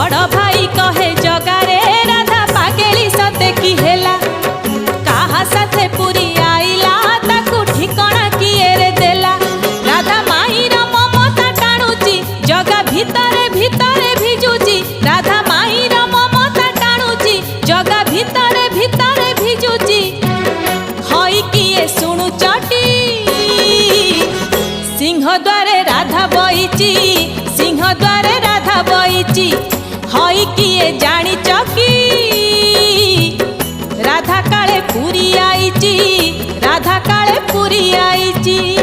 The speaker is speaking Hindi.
बड़ भाई कहे जगारे राधा पागेली सते की हेला काहा साथे पुरी आइला ताकू ठिकाना किए रे देला राधा माईर ममता टाणुची जगा भितरे भितरे भिजुची राधा माईर ममता टाणुची जगा भितरे भितरे भिजुची हई किए शुणु चटी सिंह द्वारे राधा बईची सिंह द्वारे राधा बईची हई किए जानी चकी राधा काले पुरी आईची राधा काले पुरी आईची।